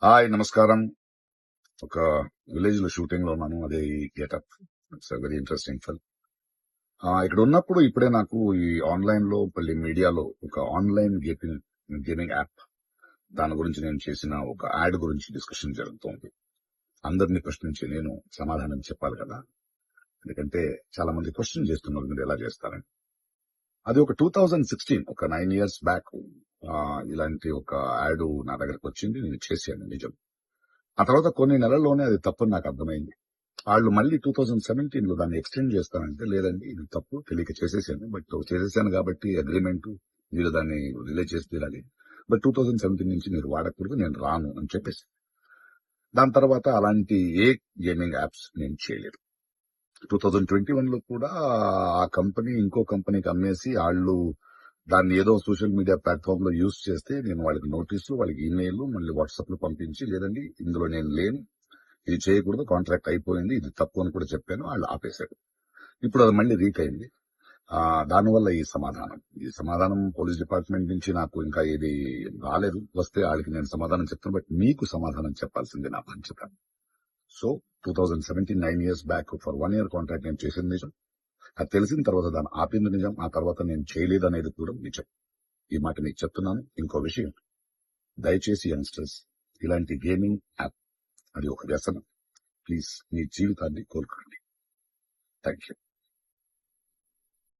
Hi నమస్కారం. ఒక village లో షూటింగ్ లో ఉన్నాను. అదే ఈ getup. It's very interesting film. ఇక్కడ ఉన్నప్పుడు ఇప్పుడే నాకు ఈ ఆన్లైన్ లో మళ్ళీ మీడియాలో ఒక ఆన్లైన్ గేమింగ్ యాప్ దాని గురించి నేను చేసిన ఒక యాడ్ గురించి డిస్కషన్ జరుగుతోంది. అందరినీ ప్రశ్నించి నేను సమాధానం చెప్పాలి కదా. ఎందుకంటే చాలా మంది క్వశ్చన్ చేస్తున్నారు మీరు ఎలా చేస్తారని. అది ఒక 2016 ఒక 9 years బ్యాక్ ఇలాంటి ఒక యాడ్ నా దగ్గరకు వచ్చింది. నేను చేశాను నిజం. ఆ తర్వాత కొన్ని నెలల్లోనే అది తప్పని నాకు అర్థమైంది. వాళ్ళు మళ్ళీ 2017 లో దాన్ని ఎక్స్టెండ్ చేస్తానంటే, లేదండి ఇది తప్పు తెలియక చేసేసాను. బట్ చేసేసాను కాబట్టి అగ్రిమెంట్ మీరు దాన్ని రిలీజ్ చేసి తీరాలి. బట్ 2017 నుంచి మీరు వాడకూడదు, నేను రాను అని చెప్పేసి. దాని తర్వాత అలాంటి ఏ గేమింగ్ యాప్స్ నేను చేయలేదు. 2021 లో కూడా ఆ కంపెనీ ఇంకో కంపెనీకి అమ్మేసి వాళ్ళు దాన్ని ఏదో సోషల్ మీడియా ప్లాట్ఫామ్ లో యూజ్ చేస్తే నేను వాళ్ళకి నోటీసులు, వాళ్ళకి ఈమెయిల్, మళ్ళీ వాట్సాప్ లో పంపించి, లేదండి ఇందులో నేను లేను, ఇది చేయకూడదు, కాంట్రాక్ట్ అయిపోయింది, ఇది తప్పు అని కూడా చెప్పాను. వాళ్ళు ఆపేశారు. ఇప్పుడు అది మళ్ళీ రీక్ అయింది. దానివల్ల ఈ సమాధానం పోలీస్ డిపార్ట్మెంట్ నుంచి నాకు ఇంకా ఇది రాలేదు. వస్తే వాళ్ళకి నేను సమాధానం చెప్తాను. బట్ మీకు సమాధానం చెప్పాల్సింది నా బాధ్యత. So 2017 9 years back for 1 year contract నేను చేసింది నిజం. అది తెలిసిన తర్వాత దాన్ని ఆపింది నిజం. ఆ తర్వాత నేను చేయలేదు అనేది కూడా నిజం. ఈ మాట మీకు చెప్తున్నాను. ఇంకో విషయం, దయచేసి యంగ్స్టర్స్ ఇలాంటి గేమింగ్ యాప్ అది ఒక వ్యసనం. ప్లీజ్ మీ జీవితాన్ని కోల్పోండి. Thank you.